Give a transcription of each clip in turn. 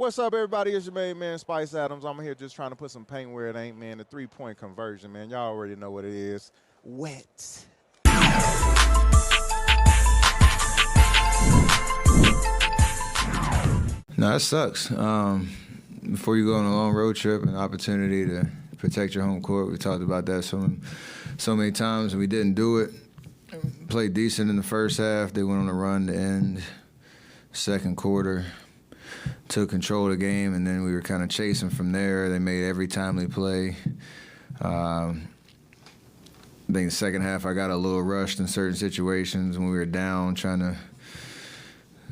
What's up, everybody? It's your main man, Spice Adams. I'm here just trying to put some paint where it ain't, man. The three-point conversion, man. Y'all already know what it is. Wet. No, that sucks. Before you go on a long road trip, an opportunity to protect your home court. We talked about that so many times, and we didn't do it. Played decent in the first half. They went on a run to end second quarter. Took control of the game, and then we were kind of chasing from there. They made every timely play. I think the second half I got a little rushed in certain situations when we were down, trying to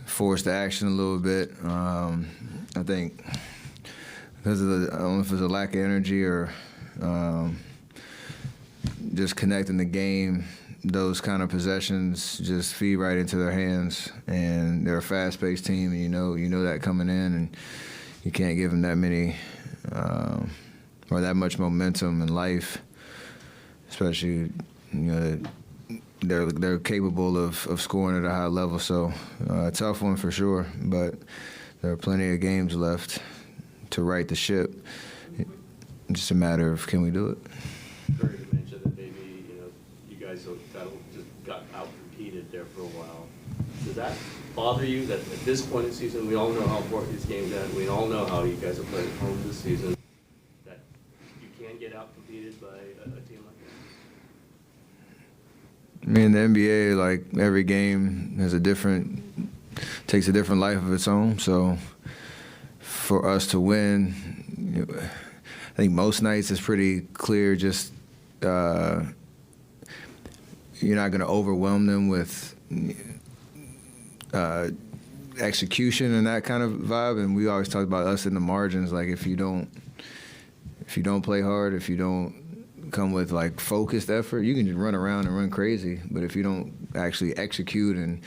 force the action a little bit. I think because of I don't know if it's a lack of energy or just connecting the game, those kind of possessions just feed right into their hands, and they're a fast-paced team, and you know that coming in, and you can't give them that many or that much momentum in life, especially they're capable of scoring at a high level. So a tough one for sure, but there are plenty of games left to right the ship. It's just a matter of can we do it. Just got out-competed there for a while. Does that bother you that at this point in the season, we all know how important these games are, we all know how you guys are playing at home this season, that you can get out-competed by a team like that? I mean, the NBA, like every game has takes a different life of its own. So for us to win, I think most nights it's pretty clear. Just you're not going to overwhelm them with execution and that kind of vibe. And we always talk about us in the margins. Like if you don't play hard, if you don't come with like focused effort, you can just run around and run crazy. But if you don't actually execute and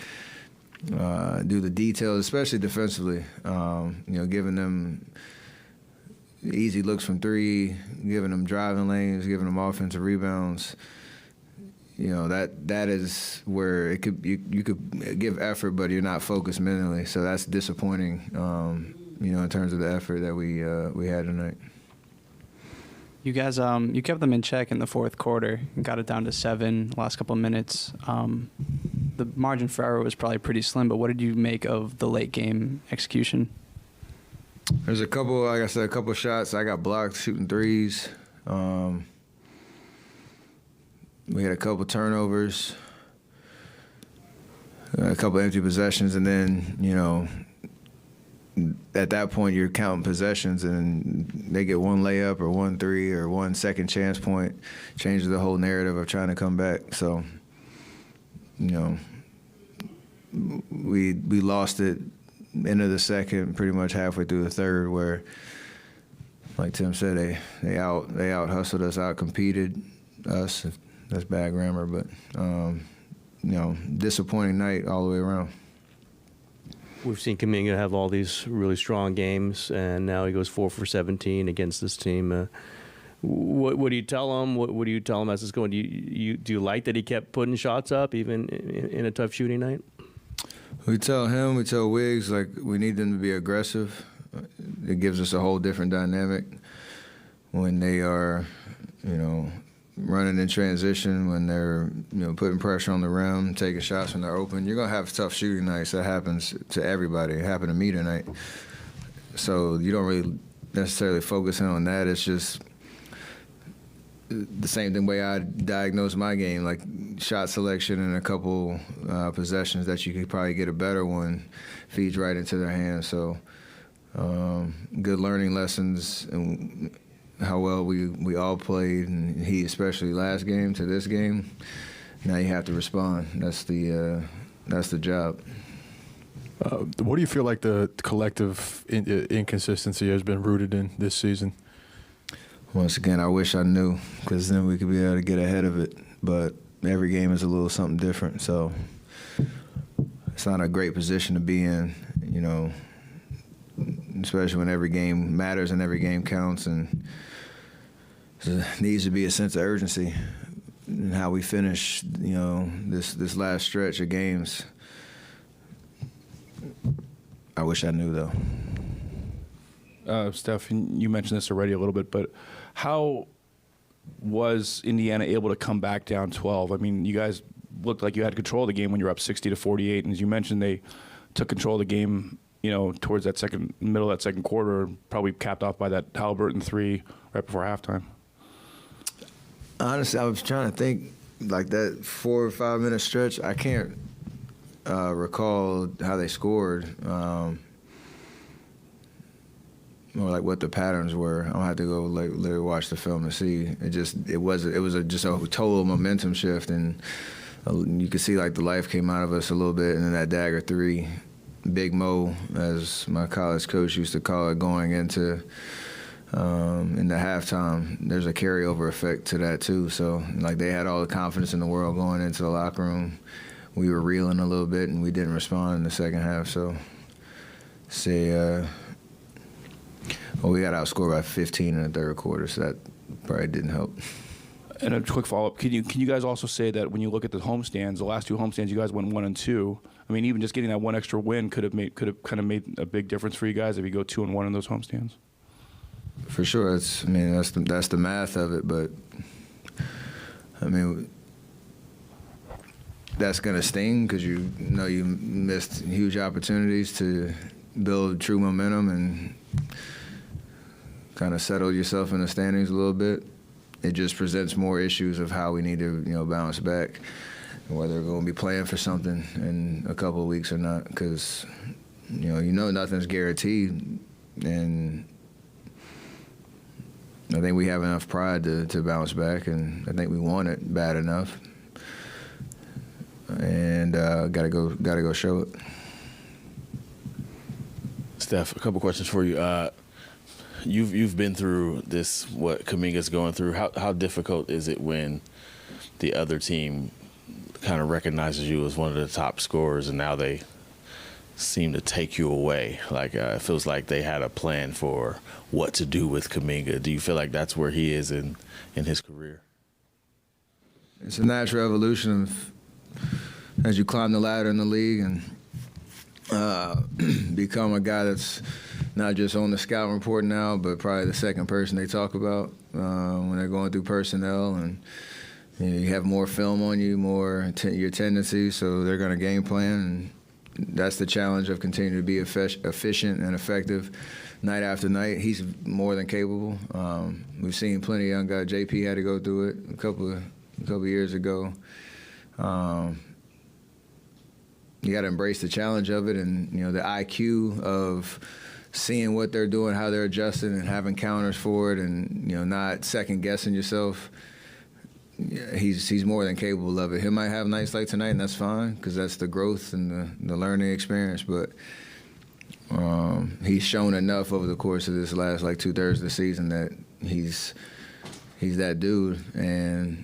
do the details, especially defensively, giving them easy looks from three, giving them driving lanes, giving them offensive rebounds. That is where it could you could give effort, but you're not focused mentally. So that's disappointing, in terms of the effort that we had tonight. You guys, you kept them in check in the fourth quarter and got it down to 7 last couple of minutes. The margin for error was probably pretty slim, but what did you make of the late game execution? There's a couple, like I said, a couple of shots. I got blocked shooting threes. We had a couple turnovers, a couple empty possessions, and then, at that point you're counting possessions, and they get one layup or 1 3 or 1 second chance point, changes the whole narrative of trying to come back. So, we lost it end of the second, pretty much halfway through the third, where, like Tim said, they out hustled us, out competed us. That's bad grammar, but disappointing night all the way around. We've seen Kaminga have all these really strong games, and now he goes 4 for 17 against this team. What do you tell him? What do you tell him as it's going? Do you like that he kept putting shots up even in a tough shooting night? We tell him, we tell Wiggs, like we need them to be aggressive. It gives us a whole different dynamic when they are, running in transition, when they're, putting pressure on the rim, taking shots when they're open. You're going to have tough shooting nights. That happens to everybody. It happened to me tonight. So you don't really necessarily focus in on that. It's just the same way I diagnose my game, like shot selection and a couple possessions that you could probably get a better one feeds right into their hands. So good learning lessons and how well we all played, and he especially last game to this game. Now you have to respond. That's the job. What do you feel like the collective inconsistency has been rooted in this season? Once again, I wish I knew, because then we could be able to get ahead of it. But every game is a little something different, so it's not a great position to be in, especially when every game matters and every game counts, and there needs to be a sense of urgency in how we finish, this last stretch of games. I wish I knew, though. Steph, you mentioned this already a little bit, but how was Indiana able to come back down 12? I mean, you guys looked like you had control of the game when you were up 60-48, and as you mentioned, they took control of the game, towards that middle of that second quarter, probably capped off by that Halliburton 3 right before halftime. Honestly, I was trying to think, like that 4 or 5 minute stretch. I can't recall how they scored, or like what the patterns were. I'll have to go literally watch the film to see. It was just a total momentum shift, and you could see like the life came out of us a little bit, and then that dagger 3, Big Mo, as my college coach used to call it, going into the halftime. There's a carryover effect to that too. So like they had all the confidence in the world going into the locker room. We were reeling a little bit, and we didn't respond in the second half. So we got outscored by 15 in the third quarter, so that probably didn't help. And a quick follow-up: Can you guys also say that when you look at the homestands, the last 2 homestands, you guys went 1 and 2. I mean, even just getting that one extra win could have kind of made a big difference for you guys if you go 2 and 1 in those homestands. For sure, that's the math of it, but I mean, that's gonna sting because you missed huge opportunities to build true momentum and kind of settle yourself in the standings a little bit. It just presents more issues of how we need to bounce back, whether we're going to be playing for something in a couple of weeks or not, because nothing's guaranteed, and I think we have enough pride to bounce back, and I think we want it bad enough, and gotta go show it. Steph, a couple questions for you. You've been through this, what Kaminga's going through. How difficult is it when the other team kind of recognizes you as one of the top scorers, and now they seem to take you away? Like it feels like they had a plan for what to do with Kaminga. Do you feel like that's where he is in his career? It's a natural evolution of as you climb the ladder in the league and become a guy that's not just on the scouting report now, but probably the second person they talk about when they're going through personnel, and you have more film on you, more your tendencies, so they're going to game plan, and that's the challenge of continuing to be efficient and effective night after night. He's more than capable. We've seen plenty of young guys. JP had to go through it a couple of years ago. You got to embrace the challenge of it, and the IQ of seeing what they're doing, how they're adjusting, and having counters for it, and not second guessing yourself. He's more than capable of it. He might have nights like tonight, and that's fine because that's the growth and the learning experience. But he's shown enough over the course of this last 2/3 of the season that he's that dude, and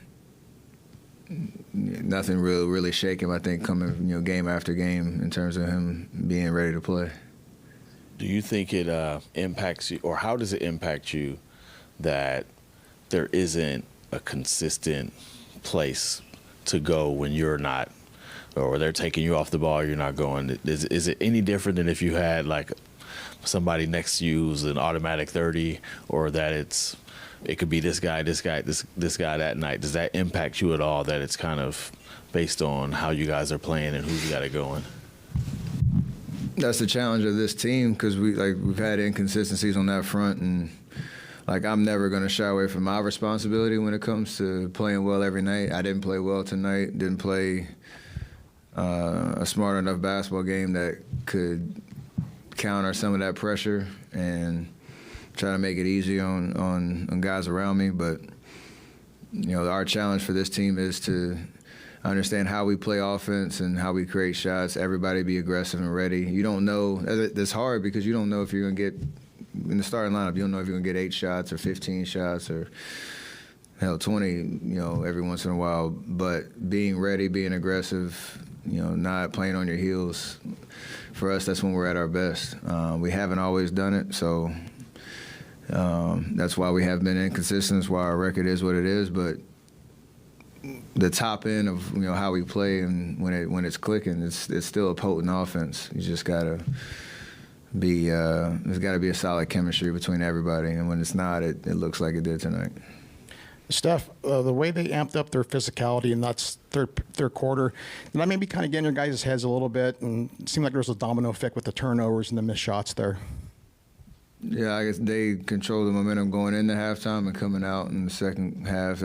nothing really shake him. I think coming game after game in terms of him being ready to play. Do you think it impacts you, or how does it impact you that there isn't a consistent place to go when you're not, or they're taking you off the ball, you're not going? Is it any different than if you had somebody next to you who's an automatic 30, or that it could be this guy that night? Does that impact you at all, that it's kind of based on how you guys are playing and who you got it going? That's the challenge of this team, because we've had inconsistencies on that front, and I'm never going to shy away from my responsibility when it comes to playing well every night. I didn't play well tonight. Didn't play a smart enough basketball game that could counter some of that pressure and try to make it easy on guys around me. But our challenge for this team is to understand how we play offense and how we create shots. Everybody be aggressive and ready. You don't know. That's hard because you don't know if you're going to get in the starting lineup. You don't know if you're going to get 8 shots or 15 shots or 20. Every once in a while. But being ready, being aggressive, not playing on your heels. For us, that's when we're at our best. We haven't always done it, so that's why we have been inconsistent. That's why our record is what it is. But the top end of how we play, and when it's clicking, it's still a potent offense. You just gotta there's got to be a solid chemistry between everybody, and when it's not, it looks like it did tonight. Steph, the way they amped up their physicality in that third quarter, did that maybe kind of get in your guys' heads a little bit? And it seemed like there was a domino effect with the turnovers and the missed shots there. Yeah, I guess they controlled the momentum going into halftime and coming out in the second half.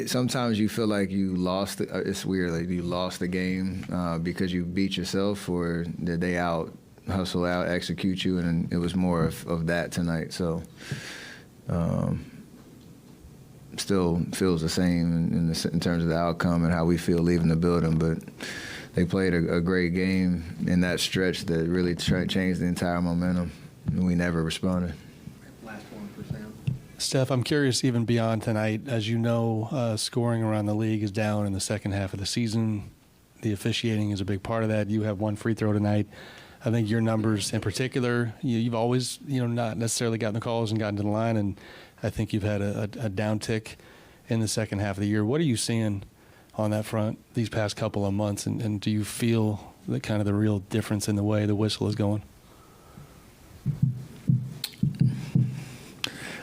Sometimes you feel like you lost. It's weird, like you lost the game because you beat yourself, or did they hustle out, execute you, and it was more of that tonight. So, still feels the same in terms of the outcome and how we feel leaving the building, but they played a great game in that stretch that really changed the entire momentum, and we never responded. Last one for Sam. Steph, I'm curious, even beyond tonight, as you know, scoring around the league is down in the second half of the season. The officiating is a big part of that. You have one free throw tonight. I think your numbers in particular, you've always, not necessarily gotten the calls and gotten to the line, and I think you've had a downtick in the second half of the year. What are you seeing on that front these past couple of months, and do you feel the real difference in the way the whistle is going?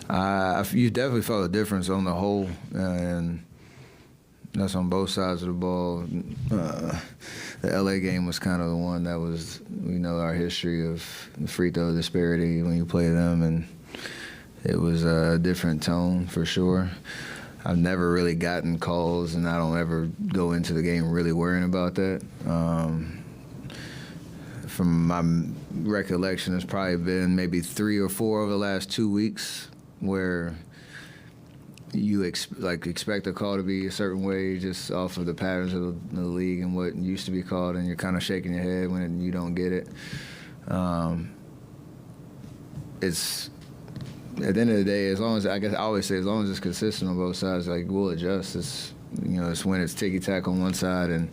You definitely felt a difference on the whole, and that's on both sides of the ball. The LA game was kind of the one that was, our history of the free throw disparity when you play them, and it was a different tone for sure. I've never really gotten calls, and I don't ever go into the game really worrying about that. From my recollection, there's probably been maybe 3 or 4 over the last 2 weeks where you expect a call to be a certain way just off of the patterns of the league and what used to be called, and you're kind of shaking your head when you don't get it. It's at the end of the day, as long as I always say, as long as it's consistent on both sides, we'll adjust. It's when it's ticky-tack on one side and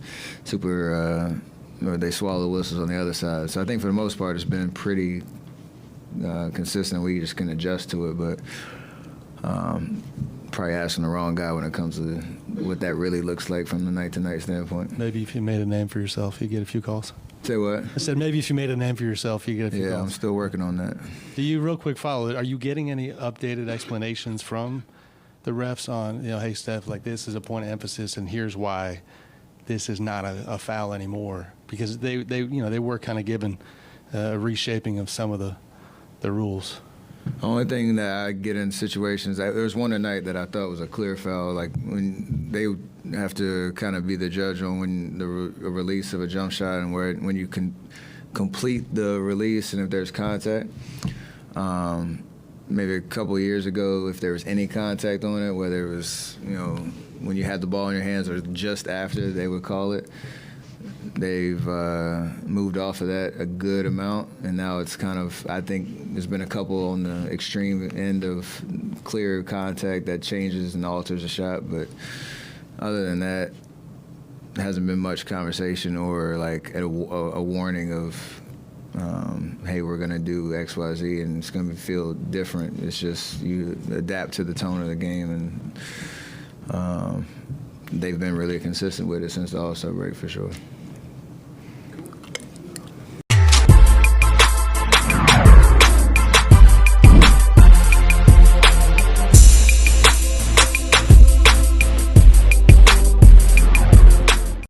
or they swallow the whistles on the other side. So I think for the most part, it's been pretty consistent. We just can adjust to it, but probably asking the wrong guy when it comes to what that really looks like from the night-to-night standpoint. Maybe if you made a name for yourself, you get a few calls. Say what? I said maybe if you made a name for yourself, you get a few calls. Yeah, I'm still working on that. Do you, real quick follow, are you getting any updated explanations from the refs on, hey, Steph, this is a point of emphasis, and here's why this is not a foul anymore? Because they were kind of given a reshaping of some of the rules. The only thing that I get in situations, there was one tonight that I thought was a clear foul, when they have to kind of be the judge on when the release of a jump shot and when you can complete the release and if there's contact. Maybe a couple of years ago, if there was any contact on it, whether it was, when you had the ball in your hands or just after, they would call it. They've moved off of that a good amount, and now it's kind of, I think there's been a couple on the extreme end of clear contact that changes and alters the shot, but other than that, there hasn't been much conversation or a warning of, hey, we're going to do X, Y, Z, and it's going to feel different. It's just you adapt to the tone of the game, and they've been really consistent with it since the All-Star break for sure.